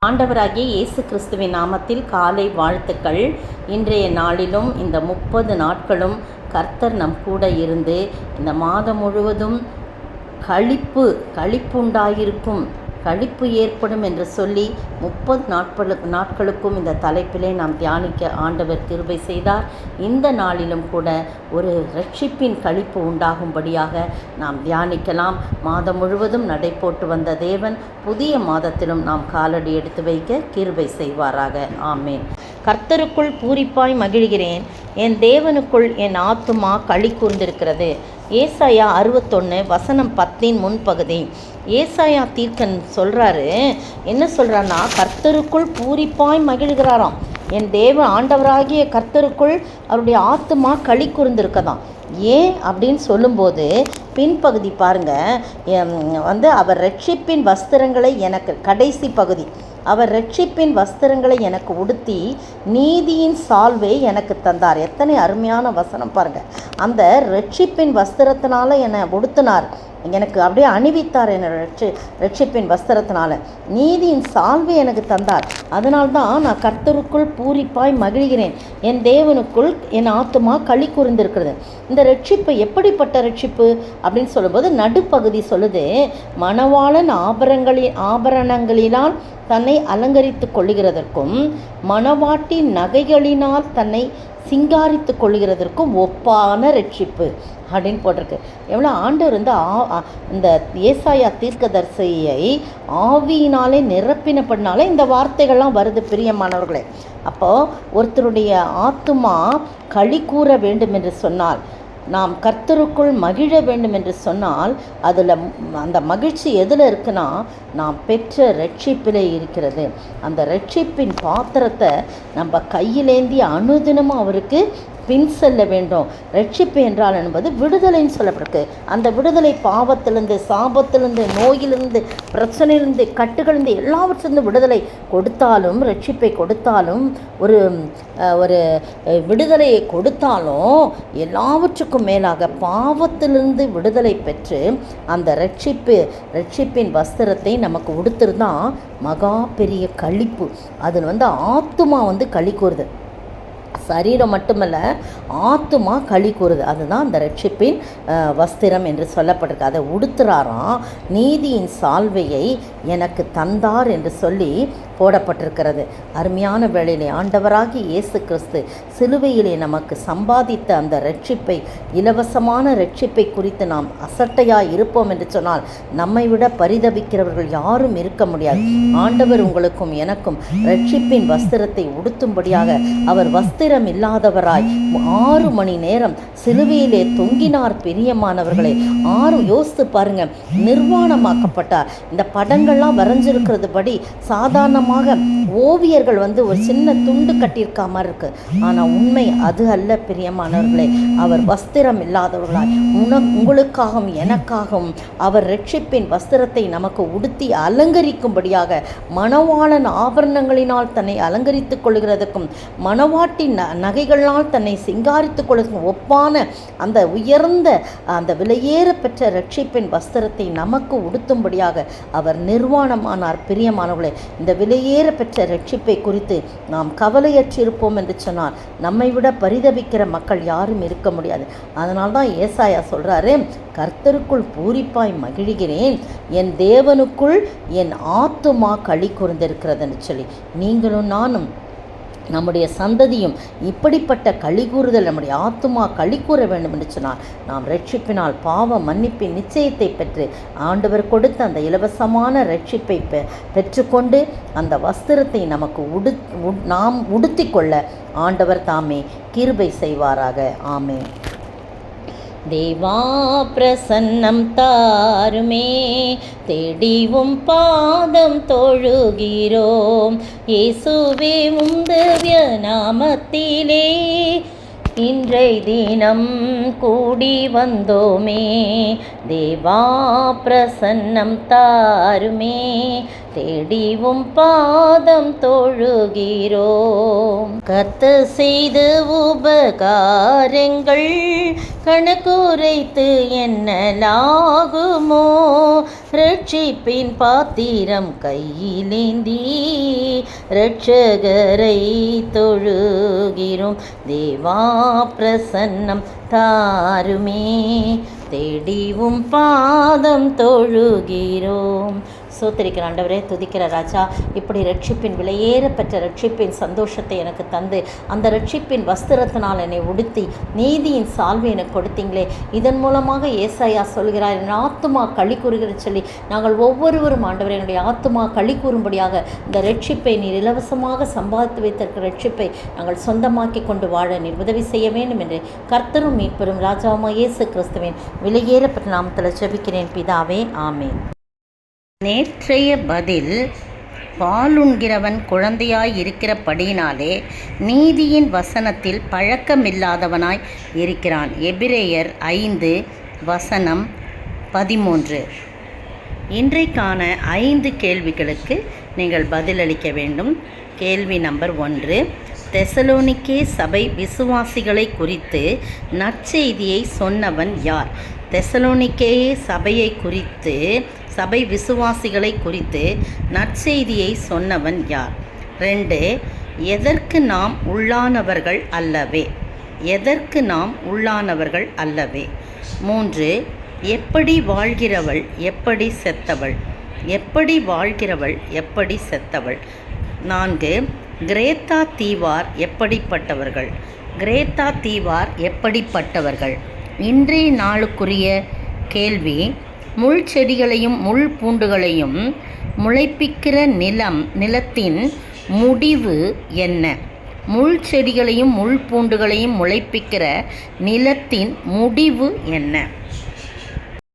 ஆண்டவராகிய இயேசு கிறிஸ்துவின் நாமத்தில் காலை வாழ்த்துக்கள். இன்றைய நாளிலும் இந்த 30 நாட்களும் கர்த்தர் நம் கூட இருந்து இந்த மாதம் முழுவதும் களிப்புண்டாயிருக்கும், களிப்பு ஏற்படும் என்று சொல்லி 30 நாட்களுக்கும் இந்த தலைப்பிலே நாம் தியானிக்க ஆண்டவர் கிருபை செய்தார். இந்த நாளிலும் கூட ஒரு இரட்சிப்பின் களிப்பு உண்டாகும்படியாக நாம் தியானிக்கலாம். மாதம் முழுவதும் நடைபோட்டு வந்த தேவன் புதிய மாதத்திலும் நாம் காலடி எடுத்து வைக்க கிருபை செய்வாராக. ஆமேன். கர்த்தருக்குள் பூரிப்பாய் மகிழ்கிறேன், என் தேவனுக்குள் என் ஆத்துமா களி கூர்ந்திருக்கிறது. ஏசாயா 61 வசனம் 10 முன்பகுதி. ஏசாயா தீர்க்கன் சொல்கிறாரு, என்ன சொல்கிறான்னா, கர்த்தருக்குள் பூரிப்பாய் மகிழ்கிறாராம். என் ஆண்டவராகிய கர்த்தருக்குள் அவருடைய ஆத்துமா களி கூர்ந்திருக்கதான். ஏன் அப்படின்னு சொல்லும்போது பின்பகுதி பாருங்கள், அவர் ரட்சிப்பின் வஸ்திரங்களை எனக்கு, கடைசி பகுதி, அவர் ரட்சிப்பின் வஸ்திரங்களை எனக்கு உடுத்தி நீதியின் சால்வை எனக்கு தந்தார். எத்தனை அருமையான வசனம் பாருங்கள். அந்த ரட்சிப்பின் வஸ்திரத்தினால என்னை உடுத்தினார், எனக்கு அப்படியே அணிவித்தார். என்னை ரட்சிப்பின் வஸ்திரத்தினால நீதியின் சால்வை எனக்கு தந்தார். அதனால்தான் நான் கர்த்தருக்குள் பூரிப்பாய் மகிழ்கிறேன், என் தேவனுக்குள் என் ஆத்துமா களி கூர்ந்திருக்கிறது. இந்த ரட்சிப்பு எப்படிப்பட்ட ரட்சிப்பு அப்படின்னு சொல்லும்போது நடுப்பகுதி சொல்லுது, மணவாளன் ஆபரணங்களினால் தன்னை அலங்கரித்து கொள்ளுகிறதற்கும் மணவாட்டி நகைகளினால் தன்னை சிங்காரித்து கொள்ளுகிறதற்கும் ஒப்பான ரட்சிப்பு அப்படின்னு போட்டிருக்கு. எவ்வளோ ஆண்டவர் இந்த ஏசாயா தீர்க்கதரிசியை ஆவியினாலே நிரப்பினப்படினாலே இந்த வார்த்தைகள்லாம் வருது பிரியமானவர்களே. அப்போது ஒருத்தருடைய ஆத்துமா களி கூற வேண்டும் என்று சொன்னால், நாம் கர்த்தருக்குள் மகிழ வேண்டும் என்று சொன்னால், அதில் அந்த மகிழ்ச்சி எதில் இருக்குன்னா, நாம் பெற்ற ரட்சிப்பிலே இருக்கிறது. அந்த ரட்சிப்பின் பாத்திரத்தை நம்ம கையிலேந்தி அனுதினமும் அவருக்கு பின் செல்ல வேண்டும். ரட்சிப்பு என்றால் என்பது விடுதலைன்னு சொல்லப்பட்டிருக்கு. அந்த விடுதலை பாவத்திலிருந்து, சாபத்திலிருந்து, நோயிலிருந்து, பிரச்சனையிலிருந்து, கட்டுகளிலிருந்து, எல்லாவற்றிலிருந்து விடுதலை கொடுத்தாலும், ரட்சிப்பை கொடுத்தாலும், ஒரு விடுதலையை கொடுத்தாலும், எல்லாவற்றுக்கும் மேலாக பாவத்திலிருந்து விடுதலை பெற்று அந்த ரட்சிப்பின் வஸ்திரத்தை நமக்கு உடுத்துறதுதான் மகா பெரிய களிப்பு. அதில் ஆத்துமா களி கூறுது. சரீரம் மட்டுமல்ல, ஆத்துமா களி கூறுது. அதுதான் அந்த ரட்சிப்பின் வஸ்திரம் என்று சொல்லப்பட்டிருக்கு. அதை உடுத்துறாராம். நீதியின் சால்வையை எனக்கு தந்தார் என்று சொல்லி போடப்பட்டிருக்கிறது. அருமையான வேளையிலே ஆண்டவராகி இயேசு கிறிஸ்து சிலுவையிலே நமக்கு சம்பாதித்த அந்த ரட்சிப்பை, இலவசமான ரட்சிப்பை குறித்து நாம் அசட்டையாக இருப்போம் என்று சொன்னால் நம்மை விட பரிதபிக்கிறவர்கள் யாரும் இருக்க முடியாது. ஆண்டவர் உங்களுக்கும் எனக்கும் ரட்சிப்பின் வஸ்திரத்தை உடுத்தும்படியாக அவர் வஸ்திரம் இல்லாதவராய் 6 மணி நேரம் சிலுவையிலே தொங்கினார். பிரியமானவர்களே, யோசித்து பாருங்க, நிர்வாணமாக்கப்பட்டார். இந்த படங்கள்லாம் வரைஞ்சிருக்கிறது படி சாதாரணமாக ஓவியர்கள் ஒரு சின்ன துண்டு கட்டியிருக்க மாதிரி இருக்கு. ஆனால் உண்மை அது அல்ல பிரியமானவர்களே. அவர் வஸ்திரம் இல்லாதவர்களாய் உங்களுக்காகவும் எனக்காகவும் அவர் ரட்சிப்பின் வஸ்திரத்தை நமக்கு உடுத்தி அலங்கரிக்கும்படியாக, மணவாளன் ஆபரணங்களினால் தன்னை அலங்கரித்துக் கொள்கிறதுக்கும் மணவாட்டின் நகைகளால் தன்னை சிங்காரித்துக் கொள்வதற்கும் ஒப்பான அந்த உயர்ந்த, அந்த விலையேற பெற்ற ரட்சிப்பின் வஸ்திரத்தை நமக்கு உடுத்தும்படியாக அவர் நிர்வாணமானார். பிரியமானவர்களே, இந்த விலையேற பெற்ற ரட்சிப்பை குறித்து நாம் கவலையற்றிருப்போம் என்று சொன்னால் நம்மை விட பரிதபிக்கிற மக்கள் யாரும் இருக்க முடியாது. அதனால்தான் ஏசாயா சொல்கிறாரு, கர்த்தருக்குள் பூரிப்பாய் மகிழ்கிறேன், என் தேவனுக்குள் என் ஆத்துமா களி கூர்ந்திருக்கிறதுன்னு சொல்லி நீங்களும் நானும் நம்முடைய சந்ததியும் இப்படிப்பட்ட களி கூறுதல், நம்முடைய ஆத்துமா களி கூற வேண்டும் என்று சொன்னால் நாம் ரட்சிப்பினால் பாவ மன்னிப்பின் நிச்சயத்தை பெற்று ஆண்டவர் கொடுத்த அந்த இலவசமான ரட்சிப்பை பெற்றுக்கொண்டு அந்த வஸ்திரத்தை நமக்கு நாம் உடுத்தி கொள்ள ஆண்டவர் தாமே கிருபை செய்வாராக. ஆமென். தேவா பிரசன்னம் தாருமே, தேடிவும் பாதம் தொழுகிறோம். இயேசுவே உம் திவ்ய நாமத்திலே இன்றை தினம் கூடி வந்தோமே, தேவா பிரசன்னம் தாருமே, தேடிவும் பாதம் தொழுகிறோம். கர்த்தர் செய்த உபகாரங்கள் கணக்குரைத்து எண்ணலாகுமோ, ரட்சிப்பின் பாத்திரம் கையிலேந்தி இரட்சகரை தொழுகிறோம். தேவா பிரசன்னம் தாருமே, தேடிவும் பாதம் தொழுகிறோம். சோத்திரிக்கிற ஆண்டவரே, துதிக்கிற ராஜா, இப்படி ரட்சிப்பின் விலையேற பெற்ற ரட்சிப்பின் சந்தோஷத்தை எனக்கு தந்து அந்த ரட்சிப்பின் வஸ்திரத்தினால் என்னை உடுத்தி நீதியின் சால்வை எனக்கு கொடுத்தீங்களே, இதன் மூலமாக ஏசாயா சொல்கிறார், என் ஆத்துமா களி கூறுகிற சொல்லி நாங்கள் ஒவ்வொருவரும் ஆண்டவரே என்னுடைய ஆத்துமா களி கூறும்படியாக இந்த ரட்சிப்பை நீர் இலவசமாக சம்பாதித்து வைத்திருக்கிற ரட்சிப்பை நாங்கள் சொந்தமாக்கி கொண்டு வாழ நீர் உதவி செய்ய வேண்டும் என்று கர்த்தரும் மீட்பெரும் ராஜாவுமாகிய இயேசு கிறிஸ்துவின் விலையேற பெற்ற நாமத்தில் ஜெபிக்கிறேன் பிதாவே, ஆமென். நேற்றைய பதில், பாலுண்கிறவன் குழந்தையாய் இருக்கிறபடியினாலே நீதியின் வசனத்தில் பழக்கமில்லாதவனாய் இருக்கிறான். எபிரேயர் 5:13. இன்றைக்கான 5 கேள்விகளுக்கு நீங்கள் பதிலளிக்க வேண்டும். கேள்வி நம்பர் 1, தெசலோனிக்கே சபை விசுவாசிகளை குறித்து நற்செய்தியை சொன்னவன் யார்? தெசலோனிக்கே சபை விசுவாசிகளை குறித்து நற்செய்தியை சொன்னவன் யார்? 2, எதற்கு நாம் உள்ளானவர்கள் அல்லவே? 3, எப்படி வாழ்கிறவள் எப்படி செத்தவள்? 4, கிரேத்தா தீவார் எப்படிப்பட்டவர்கள்? இன்றைய நாளுக்குரிய கேள்வி, முள் செடிகளையும் முள் பூண்டுகளையும் முளைப்பிக்கிற நிலத்தின் முடிவு என்ன? முள் செடிகளையும் முள் பூண்டுகளையும் முளைப்பிக்கிற நிலத்தின் முடிவு என்ன?